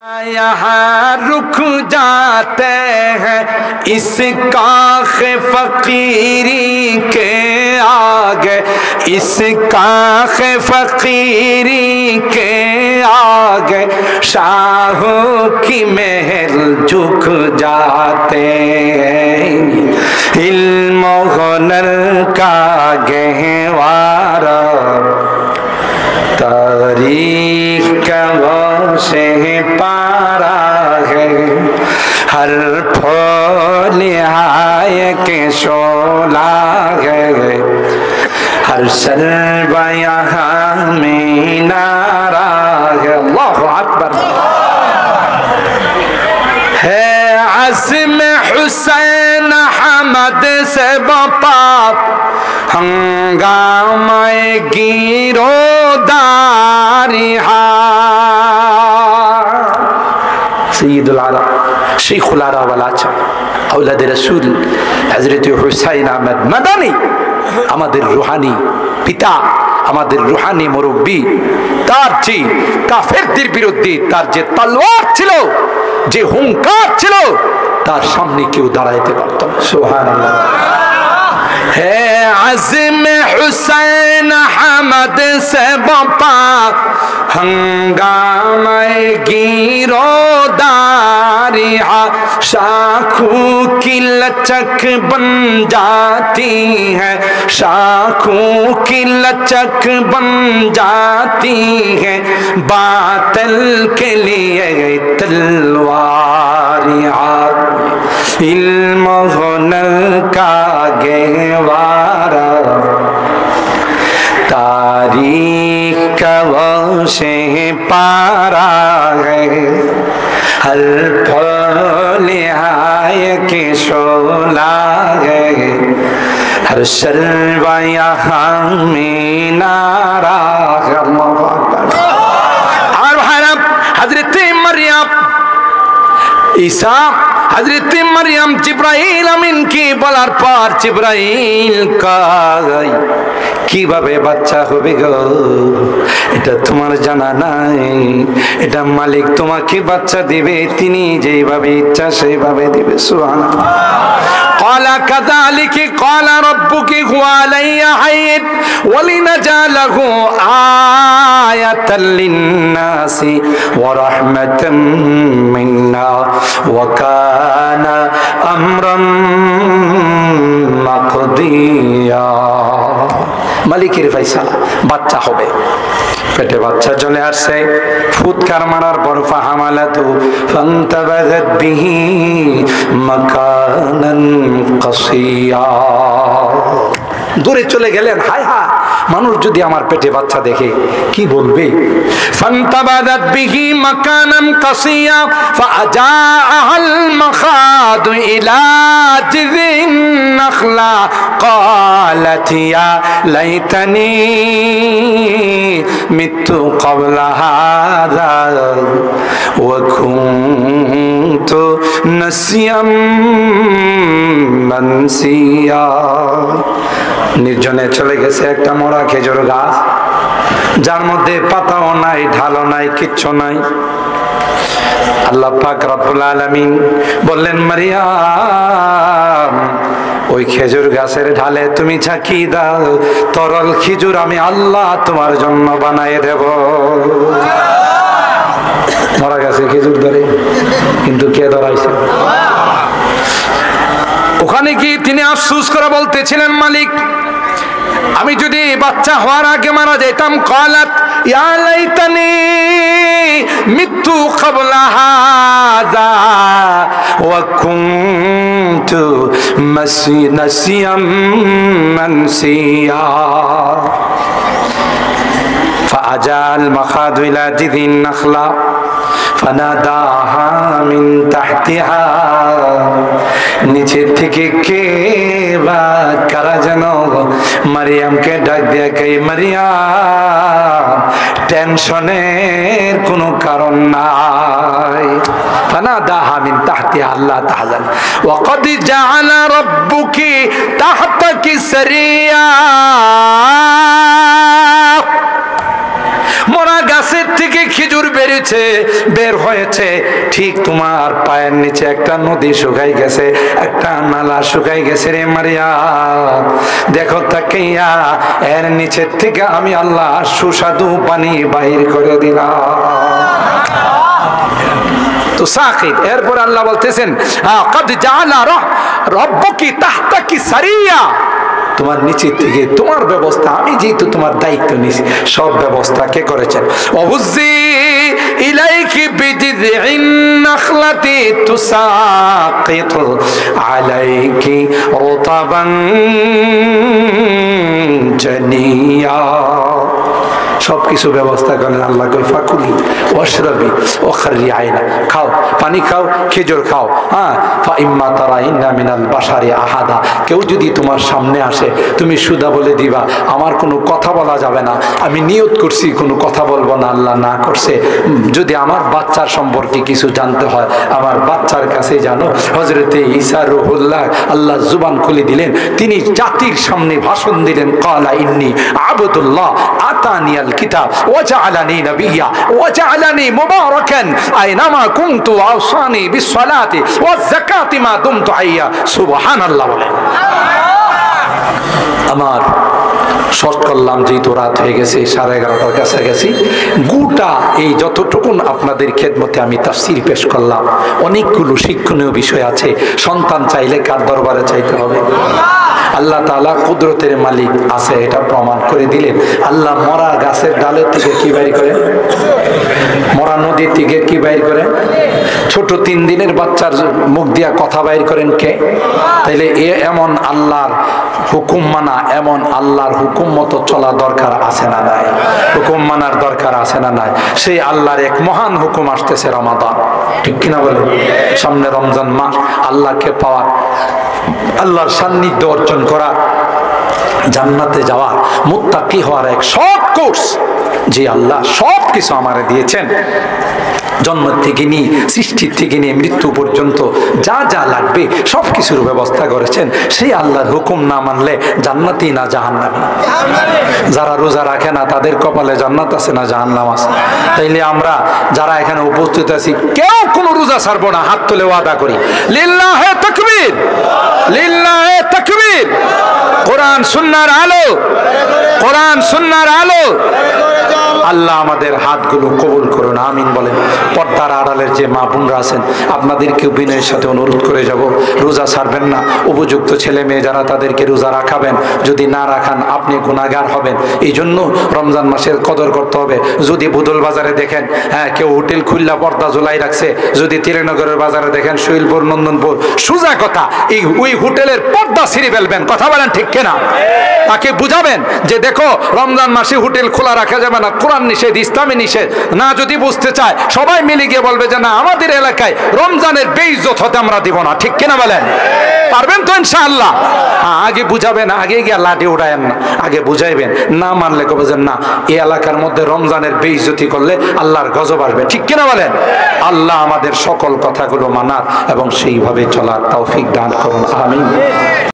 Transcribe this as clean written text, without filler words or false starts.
यहाँ रुक जाते हैं इस काख फकीरी के आगे, इस काख फकीरी के आगे शाहों की महल झुक जाते हैं। इल्म हुनर का गहवारा तारीख का से पारा है, हर फूल आए के शोला है, हर सर्व यहाँ में नारा है। अल्लाहु अकबर। है अज़्म हुसैन अहमद से बपा हंगामे गिरोदारिहा। सय्यदुल आरा शेखुल आरा वालाचा औलाद रसूल हजरत हुसैन अहमद मदानी আমাদের রুহানি পিতা, আমাদের রুহানি মুরব্বী, তার যে কাফেরদের বিরুদ্ধে তার যে তলোয়ার ছিল, যে হুঙ্কার ছিল, তার সামনে কেউ দাঁড়াইতে পারত না। সুবহানাল্লাহ। है अज़्म हुसैन अहमद से बपा हंगामे गिरोदारिहा, शाखों की लचक बन जाती है, शाखों की लचक बन जाती है, बातिल के लिए तलवारिहा। इल्म हुनर का गहवारा तारीख का से पारा है, हर फूल आए के शोला है, हर शर्व यहाँ में नारा है। अल्लाहु अकबर। और भाईराम हजरत मरियम ईसा हजरत मरियम जिब्राइल अमीन की বলার পর জিব্রাইল কয় কিভাবে বাচ্চা হবে গো, এটা তোমার জানা নাই, এটা মালিক তোমাকে বাচ্চা দিবে, তিনি যেভাবে ইচ্ছা সেইভাবে দিবে। সুবহানাল্লাহ। قال كذلك قال ربك هو علي هين ولنجعله آية للناس ورحمة منا وكان أمرا مقضيا। মালিকের ফয়সালা, বাচ্চা হবে। পেটে বাচ্চা চলে আসছে, ফুৎকার মারার পর ফাহামালাতু ফান্তাবাযাত বিহি মাকানান কাসিয়া। দূরে চলে গেলেন। হায় হায়, মানুষ যদি আমার পেটে বাচ্চা দেখে কি বলবে। ফান্তাবাযাত বিহি মাকানান কাসিয়া ফাআজাআল মাখাদু ইলা জিযিন নাখলা قالت يا ليتني مت قبل هذا وكنت نسيا منسيا। নির্জনে চলে গেছে একটা মরা খেজুর গাছ, যার মধ্যে পাতাও নাই, ঢালও নাই, কিচ্ছু নাই। আল্লাহ পাক রব্বুল আলামিন বললেন, মারিয়াম ওই খেজুর গাছের ঢালে তুমি ঝাঁকি দাও, তরল খেজুর আমি আল্লাহ তোমার জন্য বানায় দেব। মরা গাছে খেজুর ধরে, কিন্তু কে ধরাইছে? ওখানে কি তিনি আফসোস করে বলতেছিলেন, মালিক আমি যদি বাচ্চা হওয়ার আগে মারা যেতাম। قالت يا ليتني مت قبل هذا وكنت نسيا منسيا। فأجاء المخاض إلى جذع النخلة فناداها من تحتها। নিচের থেকে কে বা কারা যেন মারিয়ামকে ডাক দিয়া কে, মারিয়াম টেনশনের কোনো কারণ নাই। ফানাদাহা মিন তাহতিহা আল্লা তাহজান ওয়া ক্বাদ জাআলা রাব্বুকি তাহতাকি সারিয়া। মরা গাছের থেকে খেজুর বেরিয়েছে, বের হয়েছে, ঠিক তোমার পায়ের নিচে একটা নদী শুকাই গেছে, একটা নালা শুকাই গেছে রে মারিয়াম। দেখো তাকিয়া এর নিচের থেকে আমি আল্লাহ সুস্বাদু পানি বাহির করে দিলাম। তো সাকিত, এরপর আল্লাহ বলতেছেন ক্বাদ জাআলা রাব্বুকি তাহতাকি সারিয়া, তোমার নিচে থেকে তোমার ব্যবস্থা, আমি যেহেতু তোমার দায়িত্ব নিয়েছি, সব ব্যবস্থা কে করেছেন। ওহুজ্জি ইলাইকি বিজিযিন নাখলাতি তুসাকিতু আলাইকি রুতাবান জানিয়া, সবকিছু ব্যবস্থা করেন আল্লাহ। কই ফাকুলি ওয়াশরাবি ওয়াখরি আইনা, খাও, পানি খাও, খেজুর খাও। হ্যাঁ, ফাইম্মা তারাইন্না মিনাল বাশারি আহাদা, কেউ যদি তোমার সামনে আসে তুমি সুদা বলে দিবা আমার কোনো কথা বলা যাবে না, আমি নিয়ত করছি কোনো কথা বলবো না, আল্লাহ না করছে। যদি আমার বাচ্চার সম্পর্কে কিছু জানতে হয় আমার বাচ্চার কাছে জানো। হযরতে ঈসা রূহুল্লাহ আল্লাহ জুবান খুলে দিলেন, তিনি জাতির সামনে ভাষণ দিলেন, ক্বালা ইন্নী আবদুল্লাহ আতানিয়াল কিতাব ওয়া জাআলানি নাবিয়্যা ওয়া জাআলানি মুবারাকান আইনামা কুনতু ওয়া আওসানি বিসসালাতি ওয়াজ যাকাতি মা দুমতু হাইয়া। সুবহানাল্লাহ বলেন। আমার শর্ট করলাম, যেহেতু রাত হয়ে গেছে, 11:30টার কাছাকাছি। গোটা এই যতটুকুন আপনাদের খেদমতে আমি তাফসীর পেশ করলাম, অনেকগুলো শিক্ষণীয় বিষয় আছে। সন্তান চাইলে কার দরবারে চাইতে হবে? আল্লাহ তাআলা কুদরতের মালিক আছে, এটা প্রমাণ করে দিলেন। আল্লাহ মরা গাছের ডালের থেকে কি বাইর করে? মরা নদীর থেকে কি বাইর করে? ছোট 3 দিনের বাচ্চার মুখ দিয়া কথা বাইর করেন কে? তাইলে এমন আল্লাহর হুকুম মানা, এমন আল্লাহর হুকুম মতো চলা দরকার আছে না নাই? হুকুম মানার দরকার আছে না নাই? সেই আল্লাহর এক মহান হুকুম আসতেছে রমাদান, ঠিক কিনা বলেন? সামনে রমজান মাস, আল্লাহকে পাওয়া, আল্লাহর সান্নিধ্য অর্জন করা, জান্নাতে যাওয়া, মুত্তাকি হওয়ার এক শর্ট কোর্স যে আল্লাহ সব কিছু আমারে দিয়েছেন। জন্ম থেকে নিয়ে, সৃষ্টির থেকে নিয়ে মৃত্যু পর্যন্ত যা যা লাগবে সব কিছুর ব্যবস্থা করেছেন। সেই আল্লাহর হুকুম না মানলে জান্নাতি না জাহান্নামী? যারা রোজা রাখে না তাদের কপালে জান্নাত আছে না জাহান্নাম আছে? তাইলে আমরা যারা এখানে উপস্থিত আছি কেউ কোনো রোজা ছাড়বো না, হাত তুলে ওয়াদা করি। লিল্লাহে তাকবীর, লিল্লাহে তাকবীর। কোরআন সুন্নাহর আলো, কোরআন সুন্নাহর আলো। আল্লাহ আমাদের হাতগুলো কবুল করুন, আমিন বলেন। পর্দার আড়ালের যে মা বোনরা আছেন আপনাদেরকেও বিনয়ের সাথে অনুরোধ করে যাব, রোজা ছাড়বেন না। উপযুক্ত ছেলে মেয়ে যারা তাদেরকে রোজা রাখাবেন, যদি না রাখান আপনি গুনাহগার হবেন। এই জন্য রমজান মাসের কদর করতে হবে। যদি বুদল বাজারে দেখেন কেউ হোটেল খুললা পর্দা ঝুলাই রাখছে, যদি তিলেনগরের বাজারে দেখেন, শৈলপুর, নন্দনপুর, সোজা কথা ওই হোটেলের পর্দা ছিঁড়ে ফেলবেন। কথা বলেন ঠিক কিনা? তাকে বুঝাবেন যে দেখো রমজান মাসে হোটেল খোলা রাখা যাবে না, কোরআন নিষেধ, ইসলামী নিষেধ। না যদি বুঝতে চায় সবাই মিলে গিয়ে বলবে যে না, আমাদের এলাকায় রমজানের বেইজ্জত হতে আমরা দিব না, ঠিক কিনা বলেন? পারবেন তো ইনশাআল্লাহ? আগে বুঝাবেন, আগে গিয়ে লাঠি উড়ায়েন না, আগে বুঝাইবেন। না মানলে কবে যে না, এই এলাকার মধ্যে রমজানের বেইজ্জতি করলে আল্লাহর গজব আসবে, ঠিক কিনা বলেন? আল্লাহ আমাদের সকল কথাগুলো মানার এবং সেইভাবে চলার তৌফিক দান করুন, আমিন।